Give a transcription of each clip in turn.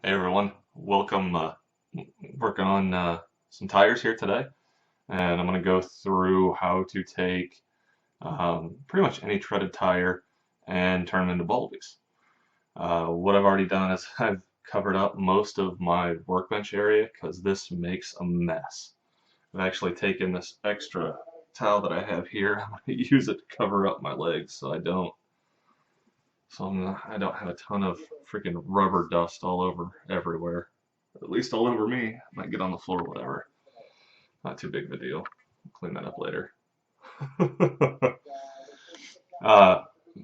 Hey everyone, welcome. Working on some tires here today, and I'm going to go through how to take pretty much any treaded tire and turn them into Baldies. What I've already done is I've covered up most of my workbench area because this makes a mess. I've actually taken this extra towel that I have here. I'm going to use it to cover up my legs so I don't have a ton of freaking rubber dust all over everywhere. At least all over me. Might get on the floor, whatever. Not too big of a deal. I'll clean that up later. uh,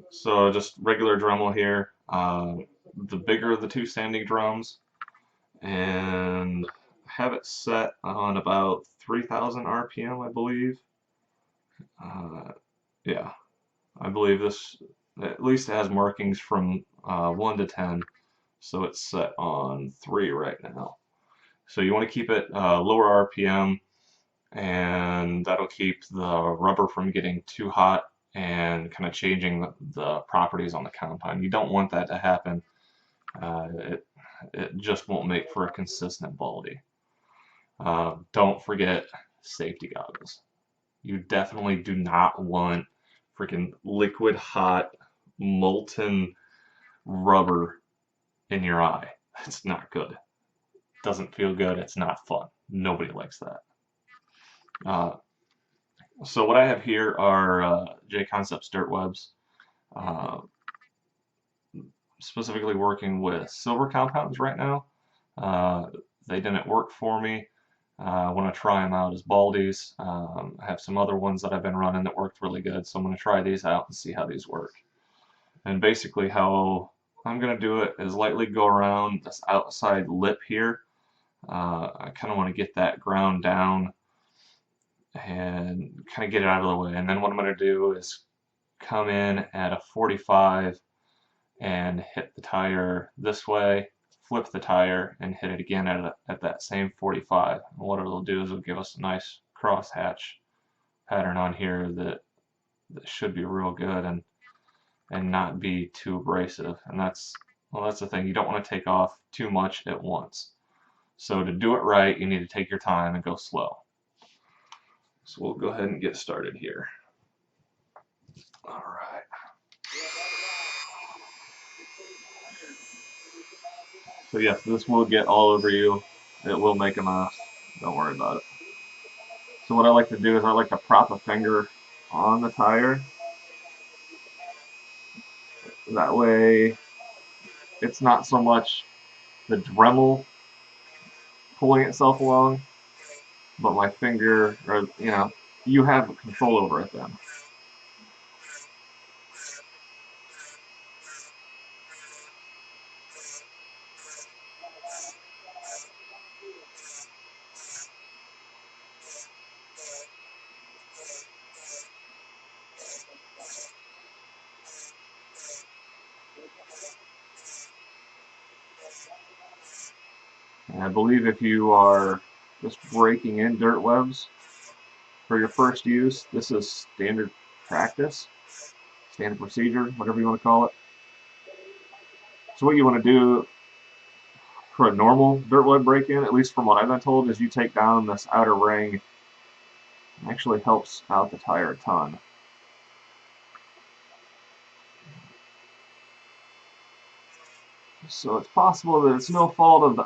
so just regular Dremel here. The bigger of the two standing drums, and have it set on about 3,000 RPM, I believe. Uh, yeah, I believe this at least it has markings from 1 to 10, so it's set on 3 right now. So you want to keep it lower RPM, and that'll keep the rubber from getting too hot and kind of changing the properties on the compound. You don't want that to happen. It just won't make for a consistent Baldy. Don't forget safety goggles. You definitely do not want freaking liquid hot molten rubber in your eye. It's not good. Doesn't feel good. It's not fun. Nobody likes that. Uh, so what I have here are J Concepts dirt webs, uh, specifically working with silver compounds right now. Uh, they didn't work for me. I want to try them out as Baldies. I have some other ones that I've been running that worked really good, so I'm going to try these out and see how these work. And basically how I'm going to do it is lightly go around this outside lip here. I kind of want to get that ground down and kind of get it out of the way. And then what I'm going to do is come in at a 45 and hit the tire this way, flip the tire, and hit it again at that same 45. And what it'll do is it'll give us a nice crosshatch pattern on here that should be real good and not be too abrasive. And that's the thing. You don't want to take off too much at once. So to do it right, you need to take your time and go slow. So we'll go ahead and get started here. All right. So yes, this will get all over you. It will make a mess. Don't worry about it. So what I like to do is I like to prop a finger on the tire. That way it's not so much the Dremel pulling itself along, but my finger, or you have control over it then. And I believe if you are just breaking in dirt webs for your first use, this is standard practice, standard procedure, whatever you want to call it. So what you want to do for a normal dirt web break-in, at least from what I've been told, is you take down this outer ring. It actually helps out the tire a ton. So it's possible that it's no fault of the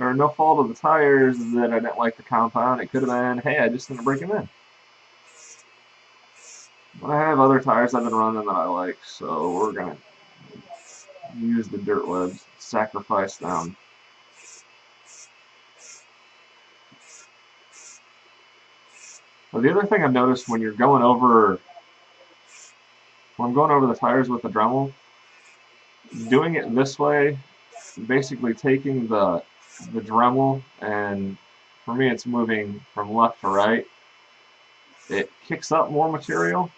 or no fault of the tires that I didn't like the compound. It could have been, hey, I just didn't break them in. But I have other tires I've been running that I like, so we're gonna use the dirt webs, sacrifice them. But the other thing I've noticed when I'm going over the tires with the Dremel, doing it this way, basically taking the Dremel, and for me it's moving from left to right. It kicks up more material,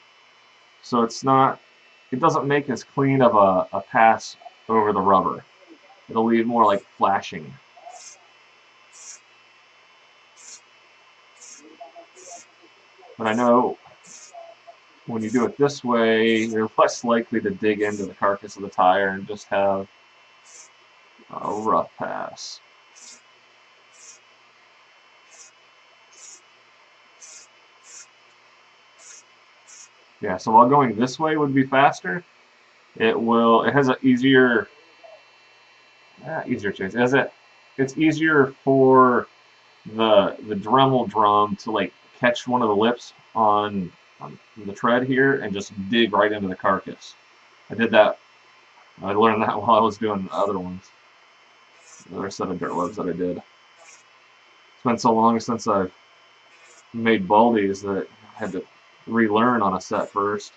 so it doesn't make as clean of a pass over the rubber. It'll leave more like flashing. But I know when you do it this way, you're less likely to dig into the carcass of the tire and just have a rough pass. Yeah, so while going this way would be faster, it has an easier chance. It's easier for the Dremel drum to like catch one of the lips on the tread here and just dig right into the carcass. I did that. I learned that while I was doing the other ones. The other set of dirt webs that I did. It's been so long since I've made Baldies that I had to relearn on a set first.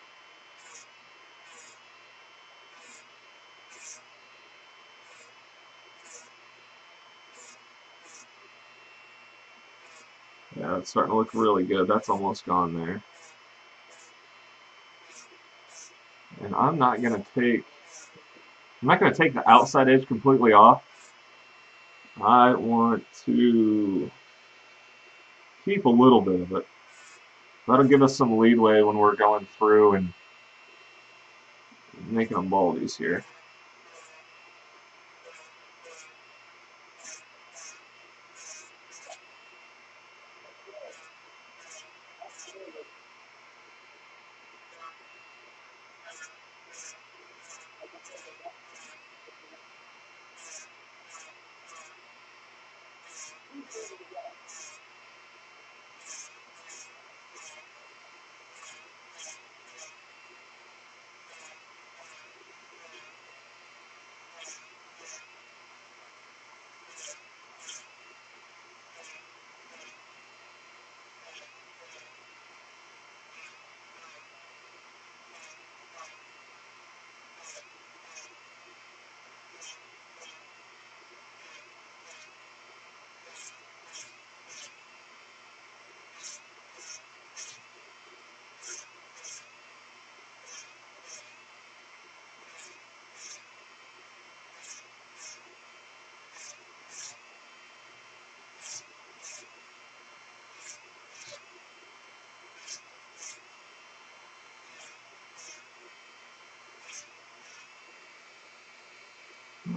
Yeah, it's starting to look really good. That's almost gone there. And I'm not gonna take the outside edge completely off. I want to keep a little bit of it. That'll give us some leadway when we're going through and making them Baldies here.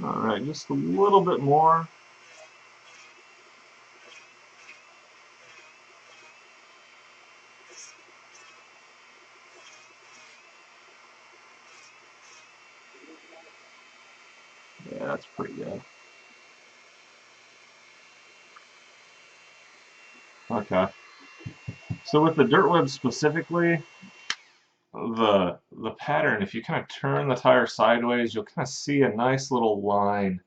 Alright, just a little bit more. Yeah, that's pretty good. Okay. So with the dirt web specifically, the pattern, if you kind of turn the tire sideways, you'll kind of see a nice little line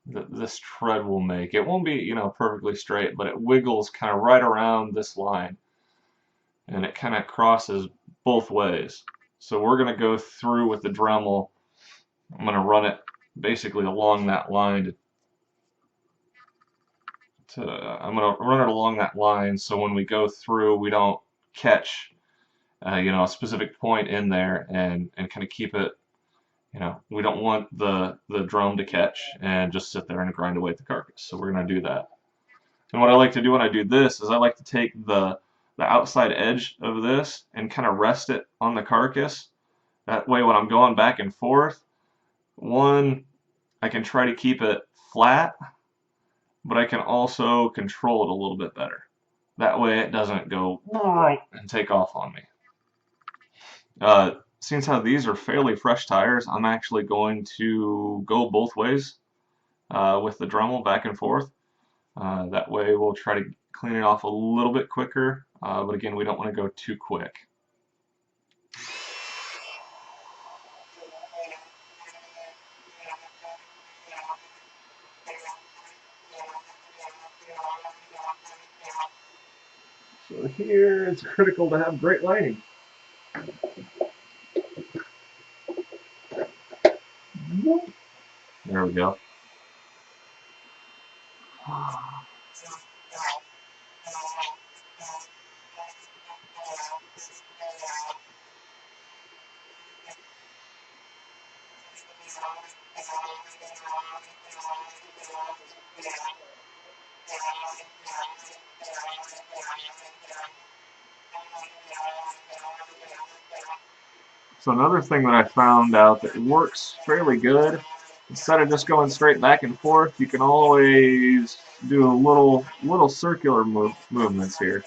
that this tread will make. It won't be, perfectly straight, but it wiggles kind of right around this line, and it kind of crosses both ways. So we're going to go through with the Dremel. I'm going to run it basically along that line I'm going to run it along that line so when we go through, we don't catch, a specific point in there and kind of keep it. We don't want the drum to catch and just sit there and grind away at the carcass. So we're going to do that. And what I like to do when I do this is I like to take the outside edge of this and kind of rest it on the carcass. That way when I'm going back and forth, one, I can try to keep it flat, but I can also control it a little bit better. That way it doesn't go and take off on me. Since how these are fairly fresh tires, I'm actually going to go both ways with the Dremel back and forth. That way we'll try to clean it off a little bit quicker, but again, we don't want to go too quick. So here it's critical to have great lighting. There we go. So another thing that I found out that works fairly good Instead of just going straight back and forth, you can always do a little circular movements here.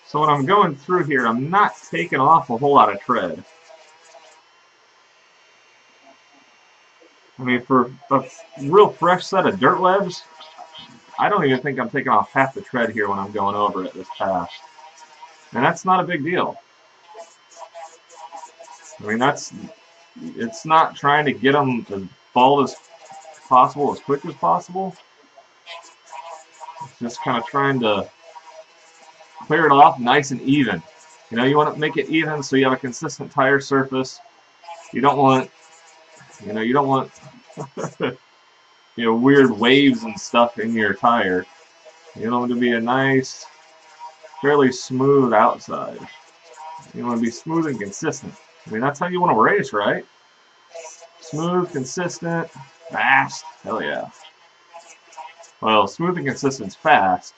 So when I'm going through here, I'm not taking off a whole lot of tread. I mean, for a real fresh set of dirt webs, I don't even think I'm taking off half the tread here when I'm going over it this pass. And that's not a big deal. I mean, it's not trying to get them as bald as possible, as quick as possible. It's just kind of trying to clear it off nice and even. You know, you want to make it even so you have a consistent tire surface. You don't want, you don't want, weird waves and stuff in your tire. You want it to be a nice, fairly smooth outside. You want to be smooth and consistent. I mean, that's how you want to race, right? Smooth, consistent, fast. Hell yeah. Well, smooth and consistent's fast.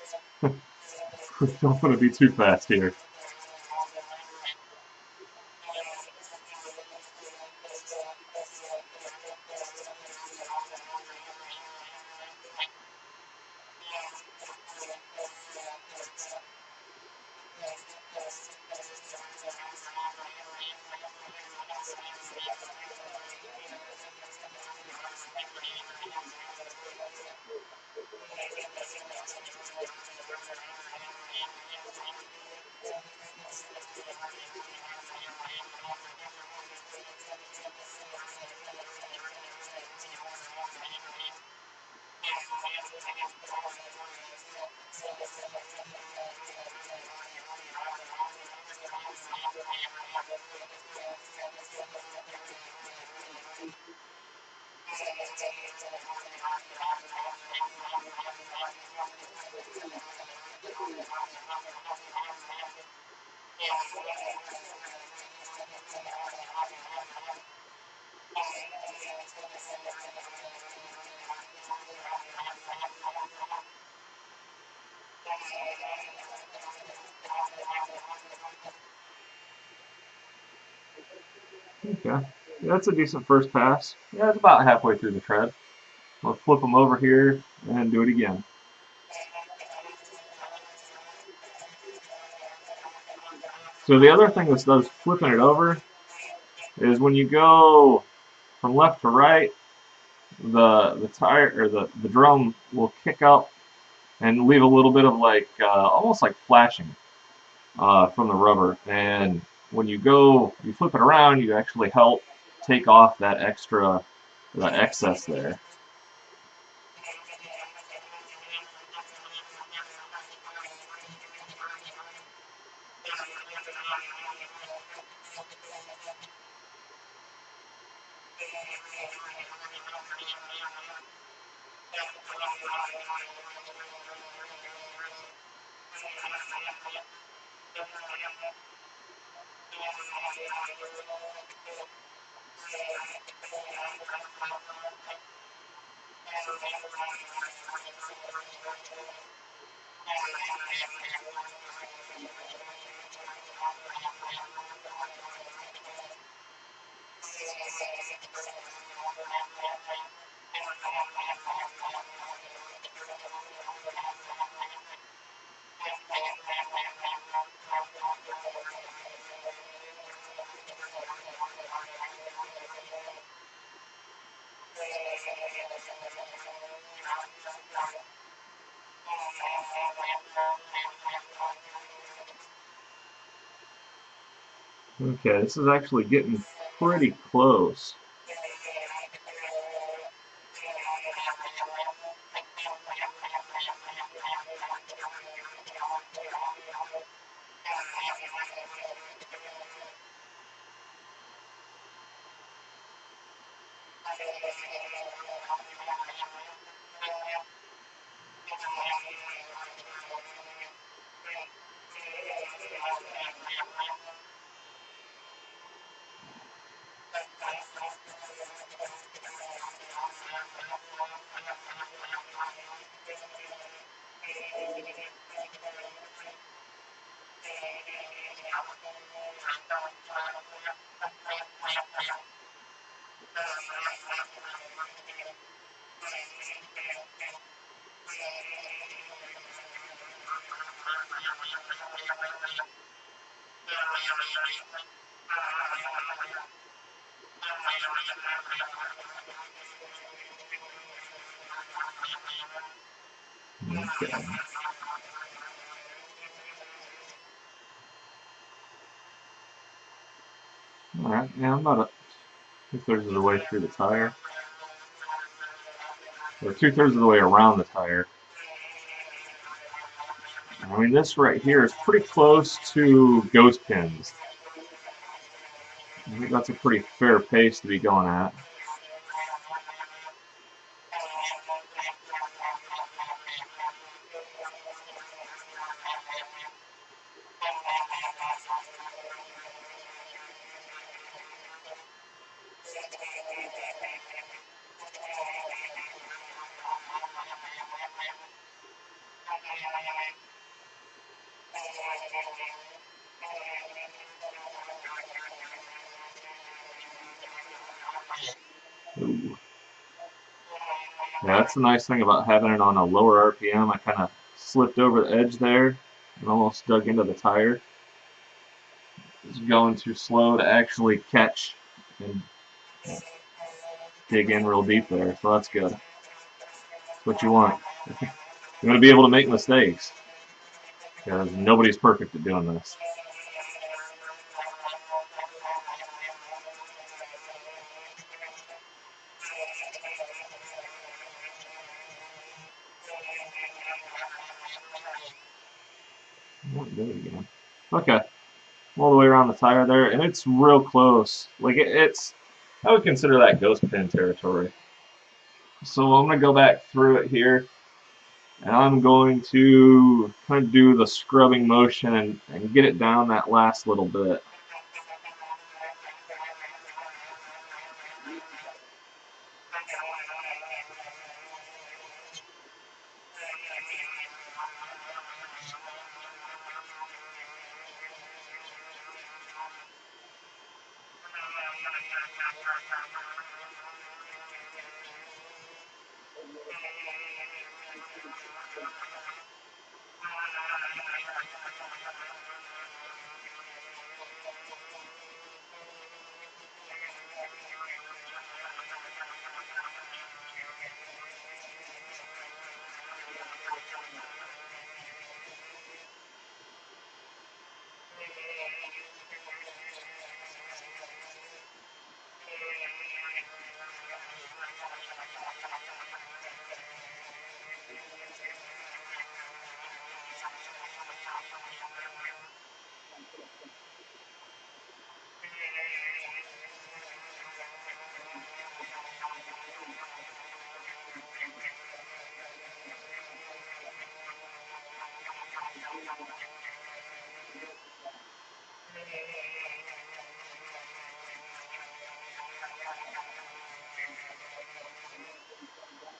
We don't want to be too fast here. Okay, that's a decent first pass. Yeah, it's about halfway through the tread. We'll flip them over here and do it again. So the other thing this does flipping it over is when you go from left to right, the tire or the drum will kick up and leave a little bit of like almost like flashing from the rubber. And when you flip it around, you actually help take off that extra, that excess there. Okay, this is actually getting pretty close. Okay. Alright, yeah, I'm about 2/3 of the way through the tire. Or 2/3 of the way around the tire. I mean, this right here is pretty close to ghost pins. I think that's a pretty fair pace to be going at. Ooh. Yeah, that's the nice thing about having it on a lower RPM. I kind of slipped over the edge there and almost dug into the tire. It's going too slow to actually catch and dig in real deep there, so that's good. That's what you want. You're going to be able to make mistakes because nobody's perfect at doing this. There we go. Okay, all the way around the tire there, and it's real close. Like it's, I would consider that ghost pin territory. So I'm gonna go back through it here, and I'm going to kind of do the scrubbing motion and get it down that last little bit.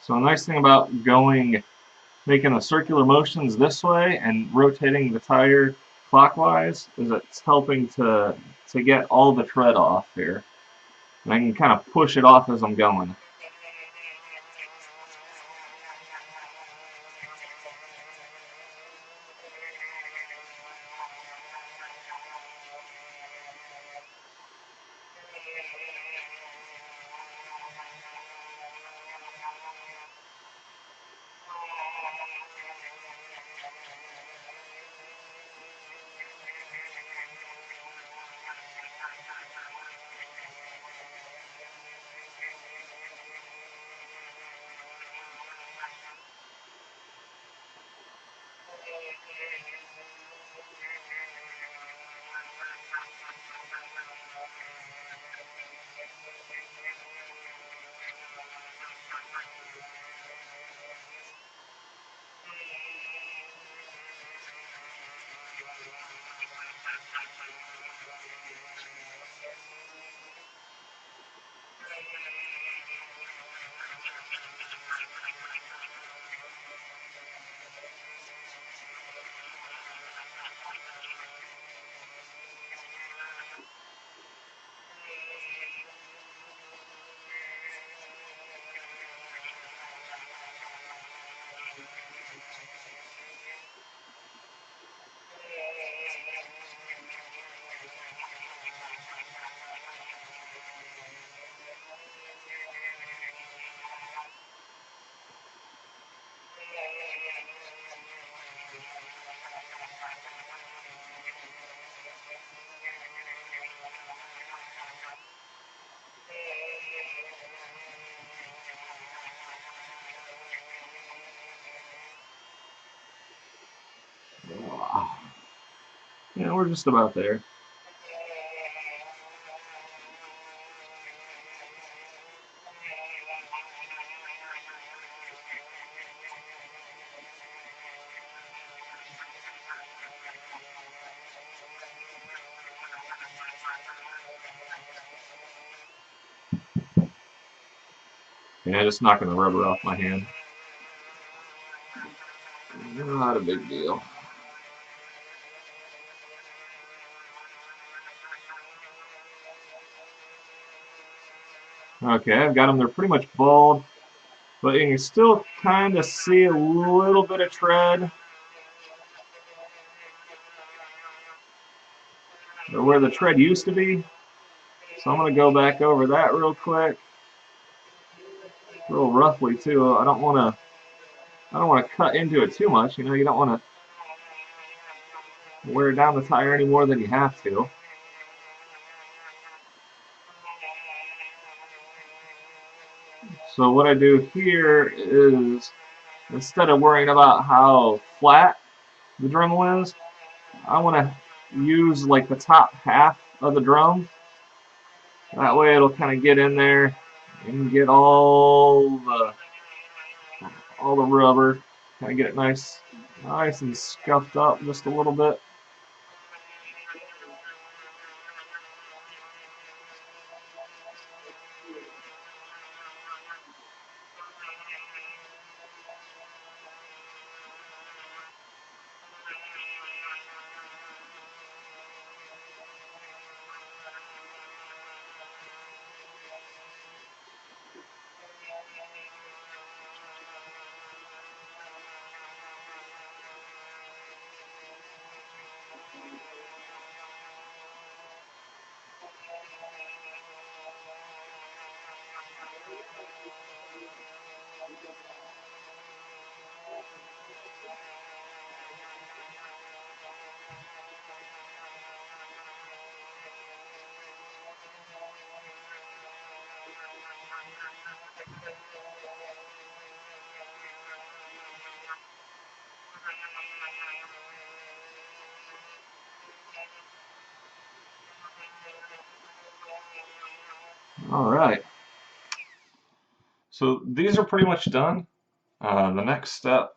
So a nice thing about making the circular motions this way and rotating the tire clockwise is it's helping to get all the tread off here. And I can kind of push it off as I'm going. Yeah, we're just about there. Yeah, just knocking the rubber off my hand. Not a big deal. Okay, I've got them. They're pretty much bald, but you can still kind of see a little bit of tread, or where the tread used to be. So I'm going to go back over that real quick, real roughly too. I don't want to cut into it too much. You know, you don't want to wear down the tire any more than you have to. So what I do here is, instead of worrying about how flat the Dremel is, I want to use like the top half of the drum. That way it'll kind of get in there and get all the rubber, kind of get it nice and scuffed up just a little bit. All right. So these are pretty much done. The next step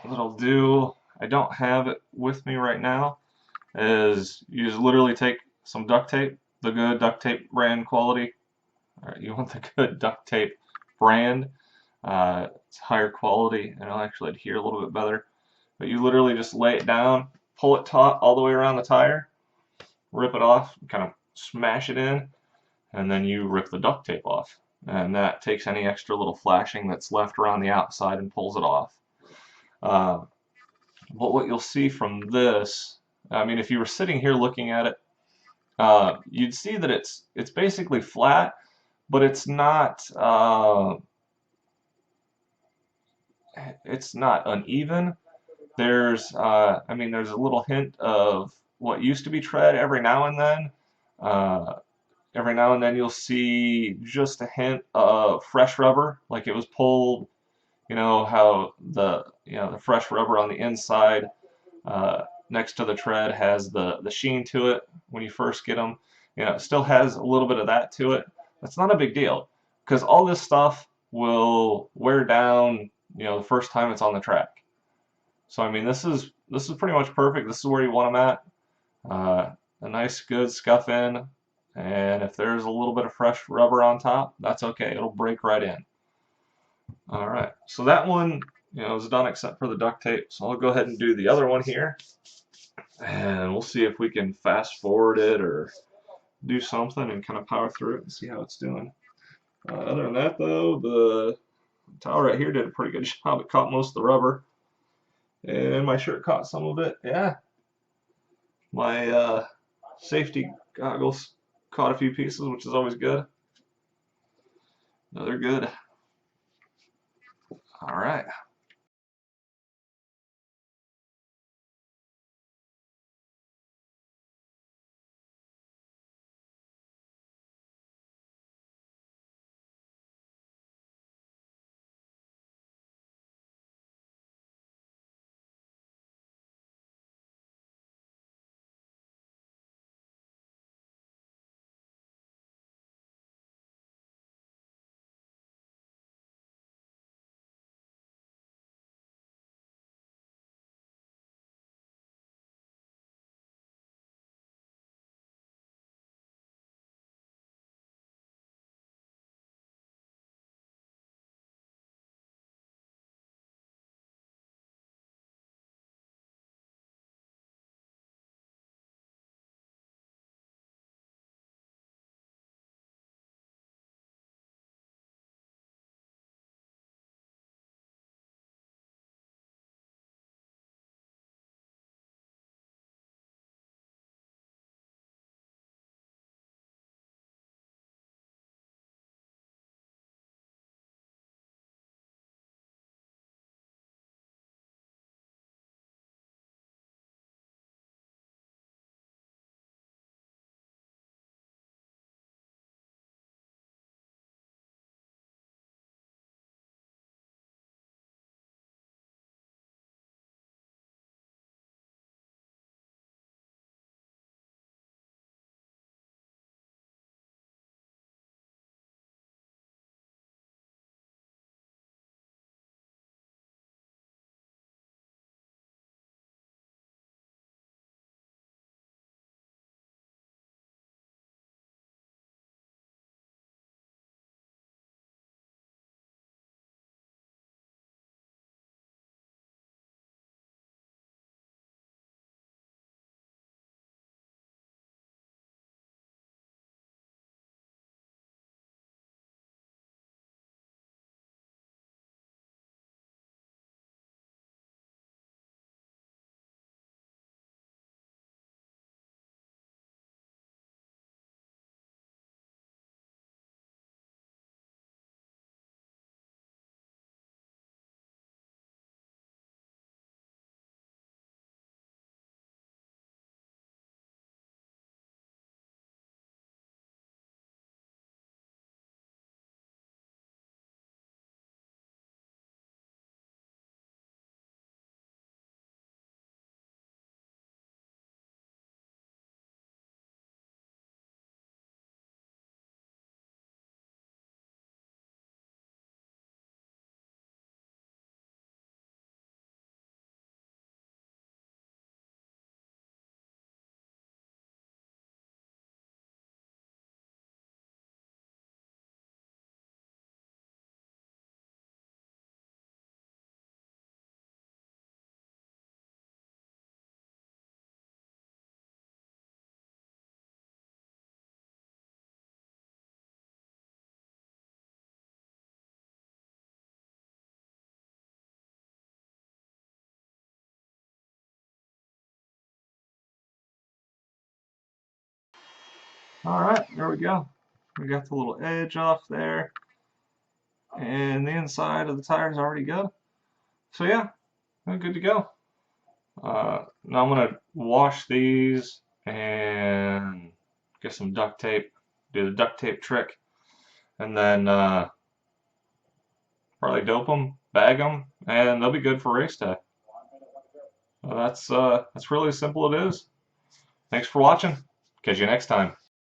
that I'll do, I don't have it with me right now, is you just literally take some duct tape, the good duct tape brand quality. All right, you want the good duct tape brand. It's higher quality and it'll actually adhere a little bit better. But you literally just lay it down, pull it taut all the way around the tire, rip it off, kind of smash it in, and then you rip the duct tape off. And that takes any extra little flashing that's left around the outside and pulls it off. Uh, but what you'll see from this, I mean, if you were sitting here looking at it, you'd see that it's basically flat, but it's not uneven. There's a little hint of what used to be tread every now and then. Uh, every now and then you'll see just a hint of fresh rubber, like it was pulled. You know how the fresh rubber on the inside next to the tread has the sheen to it when you first get them. You know, it still has a little bit of that to it. That's not a big deal because all this stuff will wear down. You know, the first time it's on the track. So I mean, this is pretty much perfect. This is where you want them at. A nice good scuff in, and if there's a little bit of fresh rubber on top, that's okay. It'll break right in. All right, so that one, is done except for the duct tape. So I'll go ahead and do the other one here, and we'll see if we can fast forward it or do something and kind of power through it and see how it's doing. Other than that, though, the towel right here did a pretty good job. It caught most of the rubber, and my shirt caught some of it. Yeah, my safety goggles caught a few pieces, which is always good. No, they're good. All right. Alright, there we go. We got the little edge off there, and the inside of the tire is already good. So yeah, we're good to go. Now I'm gonna wash these and get some duct tape, do the duct tape trick, and then probably dope them, bag them, and they'll be good for race day. Well, that's really simple it is. Thanks for watching. Catch you next time.